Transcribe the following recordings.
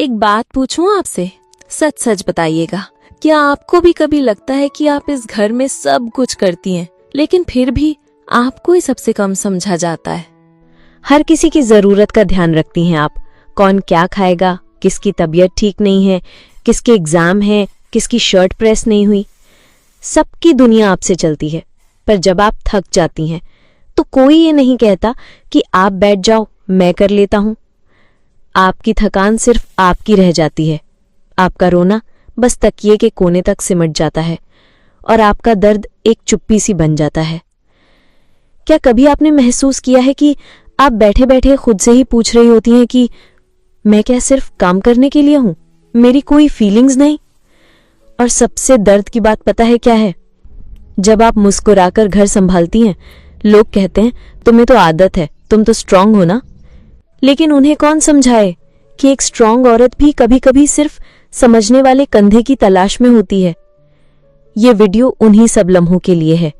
एक बात पूछूं आपसे, सच सच बताइएगा, क्या आपको भी कभी लगता है कि आप इस घर में सब कुछ करती हैं, लेकिन फिर भी आपको ही सबसे कम समझा जाता है? हर किसी की जरूरत का ध्यान रखती हैं आप। कौन क्या खाएगा, किसकी तबीयत ठीक नहीं है, किसके एग्जाम है, किसकी शर्ट प्रेस नहीं हुई, सबकी दुनिया आपसे चलती है। पर जब आप थक जाती हैं तो कोई ये नहीं कहता कि आप बैठ जाओ, मैं कर लेता हूं। आपकी थकान सिर्फ आपकी रह जाती है। आपका रोना बस तकिए के कोने तक सिमट जाता है और आपका दर्द एक चुप्पी सी बन जाता है। क्या कभी आपने महसूस किया है कि आप बैठे बैठे खुद से ही पूछ रही होती हैं कि मैं क्या सिर्फ काम करने के लिए हूं, मेरी कोई फीलिंग्स नहीं? और सबसे दर्द की बात पता है क्या है? जब आप मुस्कुराकर घर संभालती हैं, लोग कहते हैं तुम्हें तो आदत है, तुम तो स्ट्रांग हो ना। लेकिन उन्हें कौन समझाए कि एक स्ट्रांग औरत भी कभी कभी सिर्फ समझने वाले कंधे की तलाश में होती है। ये वीडियो उन्हीं सब लम्हों के लिए है,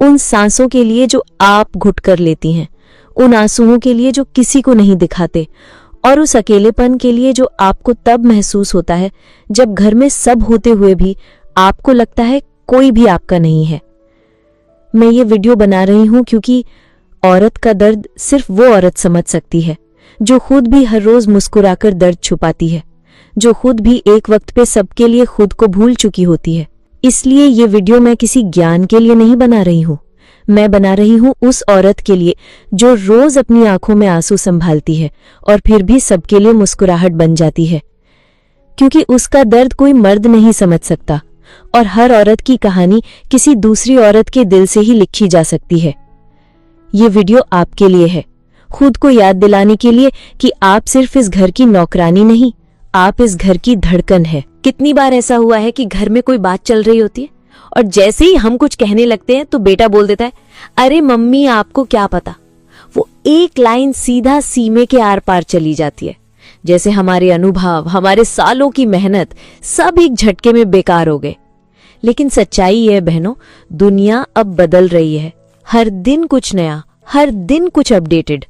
उन सांसों के लिए जो आप घुट कर लेती हैं, उन आंसुओं के लिए जो किसी को नहीं दिखाते, और उस अकेलेपन के लिए जो आपको तब महसूस होता है जब घर में सब होते हुए भी आपको लगता है कोई भी आपका नहीं है। मैं ये वीडियो बना रही हूं क्योंकि औरत का दर्द सिर्फ वो औरत समझ सकती है जो खुद भी हर रोज मुस्कुराकर दर्द छुपाती है, जो खुद भी एक वक्त पे सबके लिए खुद को भूल चुकी होती है। इसलिए ये वीडियो मैं किसी ज्ञान के लिए नहीं बना रही हूं, मैं बना रही हूं उस औरत के लिए जो रोज अपनी आंखों में आंसू संभालती है और फिर भी सबके लिए मुस्कुराहट बन जाती है, क्योंकि उसका दर्द कोई मर्द नहीं समझ सकता और हर औरत की कहानी किसी दूसरी औरत के दिल से ही लिखी जा सकती है। ये वीडियो आपके लिए है, खुद को याद दिलाने के लिए कि आप सिर्फ इस घर की नौकरानी नहीं, आप इस घर की धड़कन है। कितनी बार ऐसा हुआ है कि घर में कोई बात चल रही होती है और जैसे ही हम कुछ कहने लगते हैं तो बेटा बोल देता है, अरे मम्मी आपको क्या पता। वो एक लाइन सीधा सीने के आर पार चली जाती है, जैसे हमारे अनुभव, हमारे सालों की मेहनत सब एक झटके में बेकार हो गए। लेकिन सच्चाई है बहनों, दुनिया अब बदल रही है, हर दिन कुछ नया, हर दिन कुछ अपडेटेड।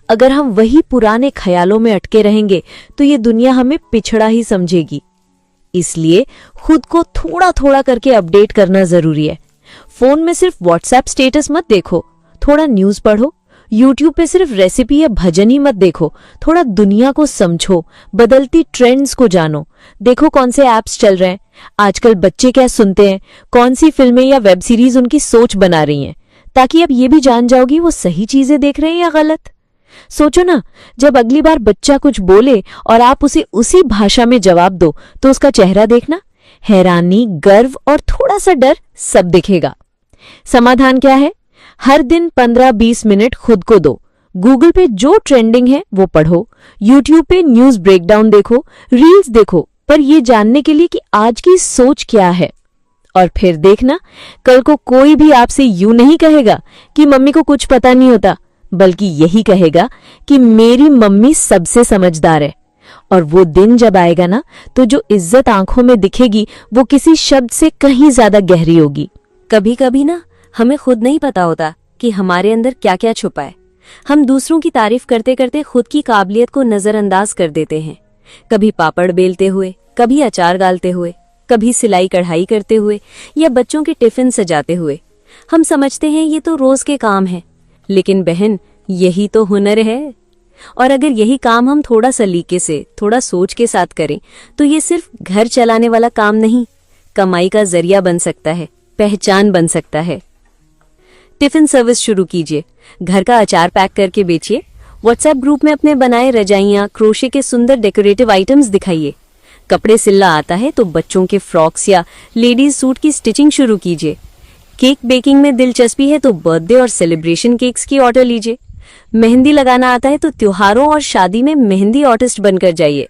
अगर हम वही पुराने ख्यालों में अटके रहेंगे तो ये दुनिया हमें पिछड़ा ही समझेगी। इसलिए खुद को थोड़ा थोड़ा करके अपडेट करना जरूरी है। फोन में सिर्फ व्हाट्सएप स्टेटस मत देखो, थोड़ा न्यूज पढ़ो। यूट्यूब पे सिर्फ रेसिपी या भजन ही मत देखो, थोड़ा दुनिया को समझो, बदलती ट्रेंड्स को जानो। देखो कौन से ऐप्स चल रहे हैं, आजकल बच्चे क्या सुनते हैं, कौन सी फिल्में या वेब सीरीज उनकी सोच बना रही हैं, ताकि अब ये भी जान जाओगी वो सही चीजें देख रहे हैं या गलत। सोचो ना, जब अगली बार बच्चा कुछ बोले और आप उसे उसी भाषा में जवाब दो तो उसका चेहरा देखना, हैरानी, गर्व और थोड़ा सा डर सब दिखेगा। समाधान क्या है? हर दिन 15-20 मिनट खुद को दो। गूगल पे जो ट्रेंडिंग है वो पढ़ो, यूट्यूब पे न्यूज ब्रेकडाउन देखो, रील्स देखो, पर ये जानने के लिए कि आज की सोच क्या है। और फिर देखना, कल को कोई भी आपसे यूं नहीं कहेगा कि मम्मी को कुछ पता नहीं होता, बल्कि यही कहेगा कि मेरी मम्मी सबसे समझदार है। और वो दिन जब आएगा ना, तो जो इज्जत आंखों में दिखेगी वो किसी शब्द से कहीं ज्यादा गहरी होगी। कभी कभी ना हमें खुद नहीं पता होता कि हमारे अंदर क्या क्या छुपा है। हम दूसरों की तारीफ करते करते खुद की काबिलियत को नजरअंदाज कर देते हैं। कभी पापड़ बेलते हुए, कभी अचार गालते हुए, कभी सिलाई कढ़ाई करते हुए या बच्चों के टिफिन सजाते हुए। हम समझते हैं ये तो रोज के काम है, लेकिन बहन यही तो हुनर है। और अगर यही काम हम थोड़ा सलीके से, थोड़ा सोच के साथ करें तो ये सिर्फ घर चलाने वाला काम नहीं, कमाई का जरिया बन सकता है, पहचान बन सकता है। टिफिन सर्विस शुरू कीजिए, घर का अचार पैक करके बेचिए, व्हाट्सएप ग्रुप में अपने बनाए रजाइयां, क्रोशे के सुंदर डेकोरेटिव आइटम्स दिखाइए। कपड़े सिलना आता है तो बच्चों के फ्रॉक्स या लेडीज सूट की स्टिचिंग शुरू कीजिए। केक बेकिंग में दिलचस्पी है तो बर्थडे और सेलिब्रेशन केक्स की ऑर्डर लीजिए। मेहंदी लगाना आता है तो त्योहारों और शादी में मेहंदी आर्टिस्ट बनकर जाइए।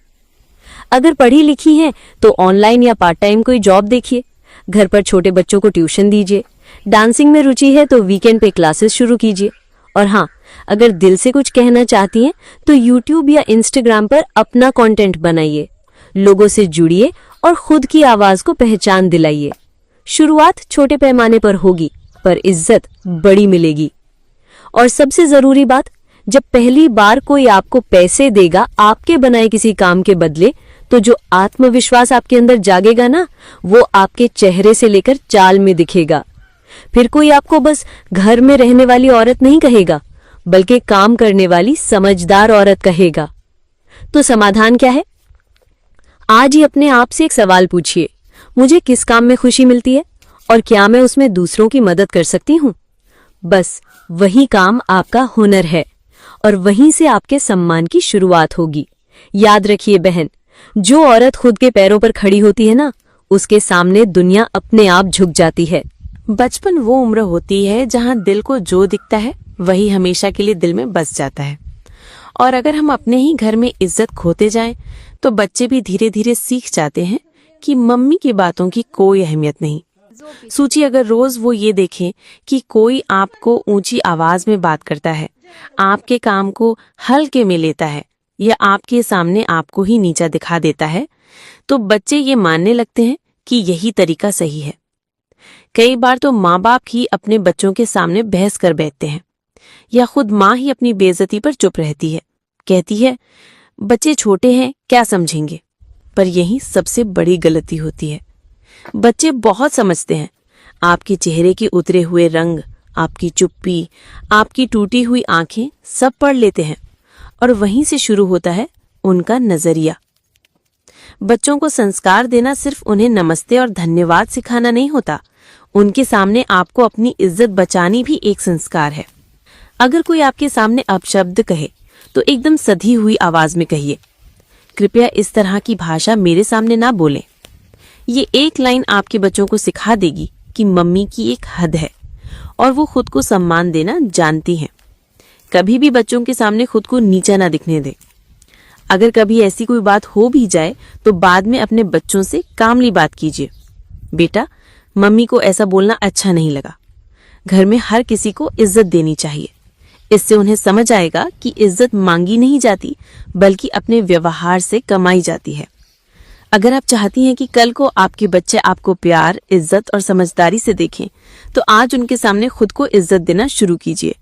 अगर पढ़ी लिखी हैं तो ऑनलाइन या पार्ट टाइम कोई जॉब देखिए। घर पर छोटे बच्चों को ट्यूशन दीजिए। डांसिंग में रुचि है तो वीकेंड पे क्लासेस शुरू कीजिए। और हाँ, अगर दिल से कुछ कहना चाहती हैं तो यूट्यूब या इंस्टाग्राम पर अपना कंटेंट बनाइए, लोगों से जुड़िए और खुद की आवाज को पहचान दिलाइए। शुरुआत छोटे पैमाने पर होगी, पर इज्जत बड़ी मिलेगी। और सबसे जरूरी बात, जब पहली बार कोई आपको पैसे देगा आपके बनाए किसी काम के बदले, तो जो आत्मविश्वास आपके अंदर जागेगा ना, वो आपके चेहरे से लेकर चाल में दिखेगा। फिर कोई आपको बस घर में रहने वाली औरत नहीं कहेगा, बल्कि काम करने वाली समझदार औरत कहेगा। तो समाधान क्या है? आज ही अपने आप से एक सवाल पूछिए, मुझे किस काम में खुशी मिलती है और क्या मैं उसमें दूसरों की मदद कर सकती हूँ? बस वही काम आपका हुनर है और वहीं से आपके सम्मान की शुरुआत होगी। याद रखिए बहन, जो औरत खुद के पैरों पर खड़ी होती है ना, उसके सामने दुनिया अपने आप झुक जाती है। बचपन वो उम्र होती है जहाँ दिल को जो दिखता है वही हमेशा के लिए दिल में बस जाता है। और अगर हम अपने ही घर में इज्जत खोते जाएं, तो बच्चे भी धीरे धीरे सीख जाते हैं कि मम्मी की बातों की कोई अहमियत नहीं। सोचिए, अगर रोज वो ये देखें कि कोई आपको ऊंची आवाज में बात करता है, आपके काम को हल्के में लेता है या आपके सामने आपको ही नीचा दिखा देता है, तो बच्चे ये मानने लगते हैं कि यही तरीका सही है। कई बार तो माँ बाप ही अपने बच्चों के सामने बहस कर बैठते हैं या खुद माँ ही अपनी बेइज्जती पर चुप रहती है, कहती है बच्चे छोटे हैं, क्या समझेंगे। पर यही सबसे बड़ी गलती होती है। बच्चे बहुत समझते हैं। आपके चेहरे के उतरे हुए रंग, आपकी चुप्पी, आपकी टूटी हुई आंखें सब पढ़ लेते हैं और वहीं से शुरू होता है उनका नजरिया। बच्चों को संस्कार देना सिर्फ उन्हें नमस्ते और धन्यवाद सिखाना नहीं होता, उनके सामने आपको अपनी इज्जत बचानी भी एक संस्कार है। अगर कोई आपके सामने अपशब्द कहे तो एकदम सधी हुई आवाज में कहिए, कृपया इस तरह की भाषा मेरे सामने ना बोलें। ये एक लाइन आपके बच्चों को सिखा देगी कि मम्मी की एक हद है और वो खुद को सम्मान देना जानती हैं। कभी भी बच्चों के सामने खुद को नीचा ना दिखने दें। अगर कभी ऐसी कोई बात हो भी जाए तो बाद में अपने बच्चों से कामली बात कीजिए, बेटा मम्मी को ऐसा बोलना अच्छा नहीं लगा। घर में हर किसी को इज्जत देनी चाहिए। इससे उन्हें समझ आएगा कि इज्जत मांगी नहीं जाती, बल्कि अपने व्यवहार से कमाई जाती है। अगर आप चाहती हैं कि कल को आपके बच्चे आपको प्यार, इज्जत और समझदारी से देखें, तो आज उनके सामने खुद को इज्जत देना शुरू कीजिए,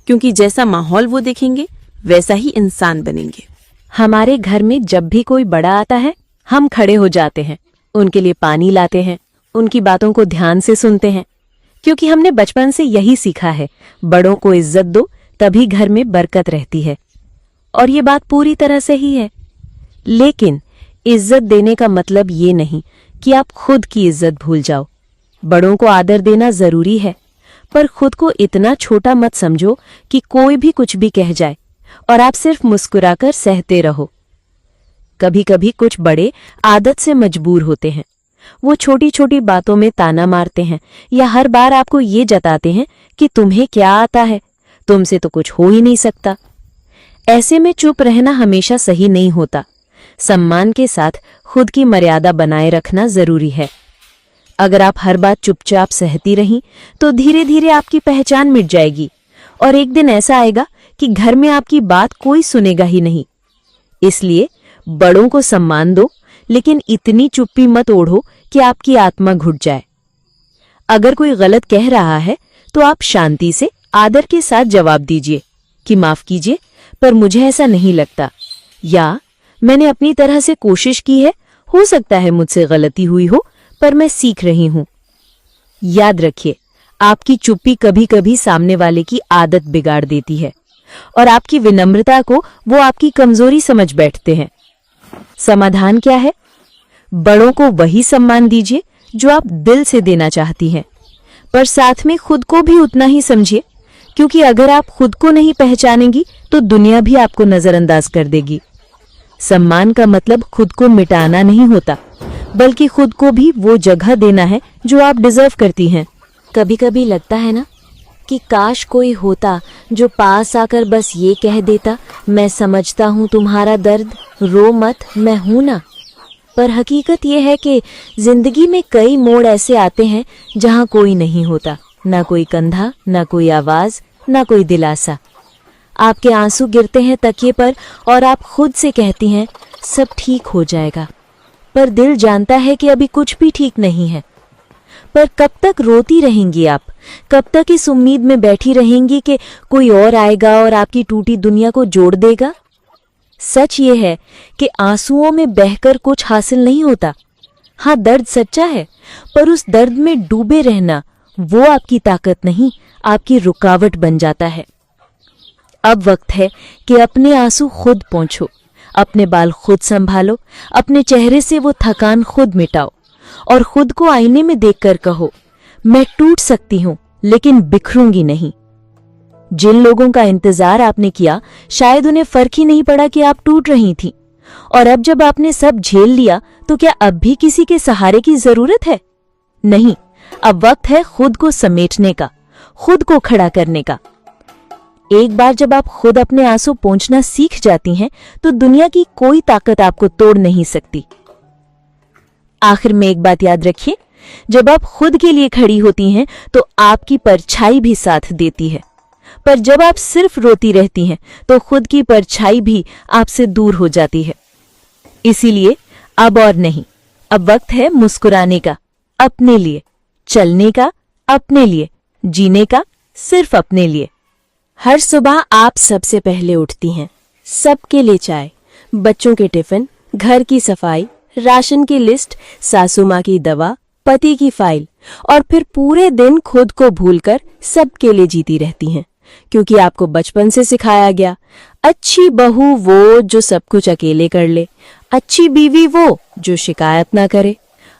क्योंकि जैसा माहौल वो देखेंगे वैसा ही इंसान बनेंगे। हमारे घर में जब भी कोई बड़ा आता है, हम खड़े हो जाते हैं, उनके लिए पानी लाते हैं, उनकी बातों को ध्यान से सुनते हैं, क्योंकि हमने बचपन से यही सीखा है, बड़ों को इज्जत दो तभी घर में बरकत रहती है। और ये बात पूरी तरह सही है। लेकिन इज्जत देने का मतलब ये नहीं कि आप खुद की इज्जत भूल जाओ। बड़ों को आदर देना जरूरी है, पर खुद को इतना छोटा मत समझो कि कोई भी कुछ भी कह जाए और आप सिर्फ मुस्कुराकर सहते रहो। कभी कभी कुछ बड़े आदत से मजबूर होते हैं। वो छोटी छोटी बातों में ताना मारते हैं या हर बार आपको ये जताते हैं कि तुम्हें क्या आता है, तुमसे तो कुछ हो ही नहीं सकता। ऐसे में चुप रहना हमेशा सही नहीं होता। सम्मान के साथ खुद की मर्यादा बनाए रखना जरूरी है। अगर आप हर बात चुपचाप सहती रहीं, तो धीरे धीरे आपकी पहचान मिट जाएगी और एक दिन ऐसा आएगा कि घर में आपकी बात कोई सुनेगा ही नहीं। इसलिए बड़ों को सम्मान दो, लेकिन इतनी चुप्पी मत ओढ़ो कि आपकी आत्मा घुट जाए। अगर कोई गलत कह रहा है तो आप शांति से आदर के साथ जवाब दीजिए कि माफ कीजिए, पर मुझे ऐसा नहीं लगता, या मैंने अपनी तरह से कोशिश की है, हो सकता है मुझसे गलती हुई हो, पर मैं सीख रही हूं। याद रखिए, आपकी चुप्पी कभी कभी सामने वाले की आदत बिगाड़ देती है और आपकी विनम्रता को वो आपकी कमजोरी समझ बैठते हैं। समाधान क्या है? बड़ों को वही सम्मान दीजिए जो आप दिल से देना चाहती हैं, पर साथ में खुद को भी उतना ही समझिए, क्योंकि अगर आप खुद को नहीं पहचानेंगी तो दुनिया भी आपको नजरअंदाज कर देगी। सम्मान का मतलब खुद को मिटाना नहीं होता, बल्कि खुद को भी वो जगह देना है जो आप डिजर्व करती हैं। कभी कभी लगता है ना कि काश कोई होता जो पास आकर बस ये कह देता, मैं समझता हूँ तुम्हारा दर्द, रो मत, मैं हूं ना। पर हकीकत यह है कि जिंदगी में कई मोड़ ऐसे आते हैं जहाँ कोई नहीं होता, ना कोई कंधा, ना कोई आवाज, ना कोई दिलासा। आपके आंसू गिरते हैं तकिए पर और आप खुद से कहती हैं सब ठीक हो जाएगा, पर दिल जानता है कि अभी कुछ भी ठीक नहीं है। पर कब तक रोती रहेंगी आप? कब तक इस उम्मीद में बैठी रहेंगी कि कोई और आएगा और आपकी टूटी दुनिया को जोड़ देगा? सच ये है कि आंसुओं में बहकर कुछ हासिल नहीं होता। हाँ, दर्द सच्चा है, पर उस दर्द में डूबे रहना वो आपकी ताकत नहीं, आपकी रुकावट बन जाता है। अब वक्त है कि अपने आंसू खुद पोंछो, अपने बाल खुद संभालो, अपने चेहरे से वो थकान खुद मिटाओ और खुद को आईने में देखकर कहो, मैं टूट सकती हूं लेकिन बिखरूंगी नहीं। जिन लोगों का इंतजार आपने किया, शायद उन्हें फर्क ही नहीं पड़ा कि आप टूट रही थीं। और अब जब आपने सब झेल लिया, तो क्या अब भी किसी के सहारे की जरूरत है? नहीं, अब वक्त है खुद को समेटने का, खुद को खड़ा करने का। एक बार जब आप खुद अपने आंसू पोंछना सीख जाती हैं, तो दुनिया की कोई ताकत आपको तोड़ नहीं सकती। आखिर में एक बात याद रखिए, जब आप खुद के लिए खड़ी होती हैं, तो आपकी परछाई भी साथ देती है। पर जब आप सिर्फ रोती रहती हैं, तो खुद की परछाई भी आपसे दूर हो जाती है। इसीलिए अब और नहीं, अब वक्त है मुस्कुराने का, अपने लिए, चलने का अपने लिए, जीने का सिर्फ अपने लिए। हर सुबह आप सबसे पहले उठती हैं, सबके लिए चाय, बच्चों के टिफिन, घर की सफाई, राशन की लिस्ट, सासू माँ की दवा, पति की फाइल, और फिर पूरे दिन खुद को भूलकर सबके लिए जीती रहती हैं, क्योंकि आपको बचपन से सिखाया गया, अच्छी बहू वो जो सब कुछ अकेले कर ले, अच्छी बीवी वो जो शिकायत ना करे,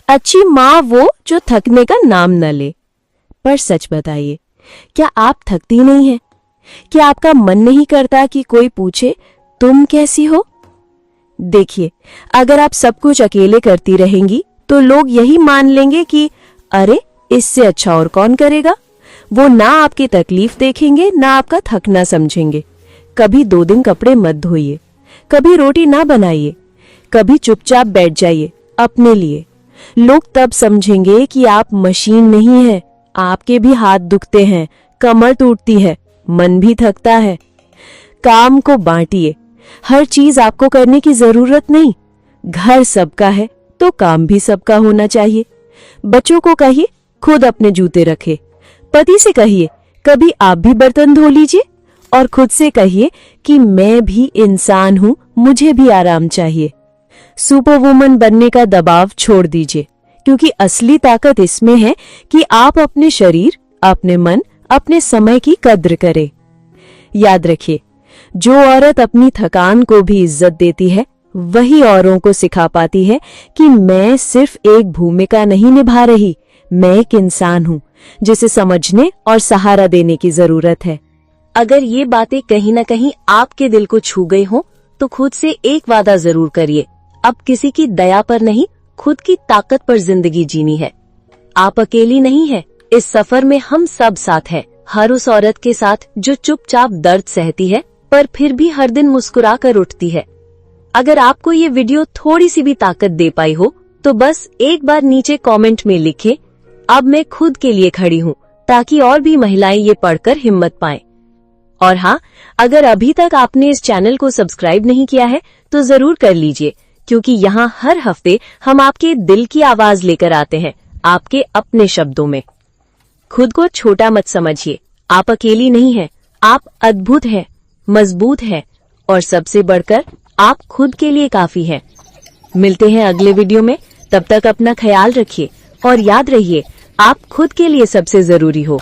अच्छी माँ वो जो थकने का नाम न ले। पर सच बताइए, क्या आप थकती नहीं हैं? क्या आपका मन नहीं करता कि कोई पूछे तुम कैसी हो? देखिए, अगर आप सब कुछ अकेले करती रहेंगी, तो लोग यही मान लेंगे कि अरे इससे अच्छा और कौन करेगा। वो ना आपकी तकलीफ देखेंगे, ना आपका थकना समझेंगे। कभी 2 दिन कपड़े मत धोइए, कभी रोटी ना बनाइए, कभी चुपचाप बैठ जाइए अपने लिए। लोग तब समझेंगे कि आप मशीन नहीं है। आपके भी हाथ दुखते हैं, कमर टूटती है, मन भी थकता है। काम को बांटिए, हर चीज आपको करने की जरूरत नहीं। घर सबका है तो काम भी सबका होना चाहिए। बच्चों को कहिए खुद अपने जूते रखे, पति से कहिए कभी आप भी बर्तन धो लीजिए, और खुद से कहिए कि मैं भी इंसान हूं, मुझे भी आराम चाहिए। सुपरवुमन बनने का दबाव छोड़ दीजिए, क्योंकि असली ताकत इसमें है कि आप अपने शरीर, अपने मन, अपने समय की कद्र करें। याद रखिए, जो औरत अपनी थकान को भी इज्जत देती है, वही औरों को सिखा पाती है कि मैं सिर्फ एक भूमिका नहीं निभा रही, मैं एक इंसान हूं जिसे समझने और सहारा देने की जरूरत है। अगर ये बातें कहीं न कहीं आपके दिल को छू गई हो, तो खुद से एक वादा जरूर करिए, अब किसी की दया पर नहीं, खुद की ताकत पर जिंदगी जीनी है। आप अकेली नहीं है, इस सफर में हम सब साथ हैं। हर उस औरत के साथ जो चुपचाप दर्द सहती है, पर फिर भी हर दिन मुस्कुरा कर उठती है। अगर आपको ये वीडियो थोड़ी सी भी ताकत दे पाई हो, तो बस एक बार नीचे कमेंट में लिखें, अब मैं खुद के लिए खड़ी हूँ, ताकि और भी महिलाएं ये पढ़कर हिम्मत पाएं। और हाँ, अगर अभी तक आपने इस चैनल को सब्सक्राइब नहीं किया है, तो जरूर कर लीजिए, क्योंकि यहाँ हर हफ्ते हम आपके दिल की आवाज लेकर आते हैं, आपके अपने शब्दों में। खुद को छोटा मत समझिए, आप अकेली नहीं हैं, आप अद्भुत हैं, मजबूत हैं, और सबसे बढ़कर आप खुद के लिए काफी हैं। मिलते हैं अगले वीडियो में, तब तक अपना ख्याल रखिए और याद रहिए, आप खुद के लिए सबसे जरूरी हो।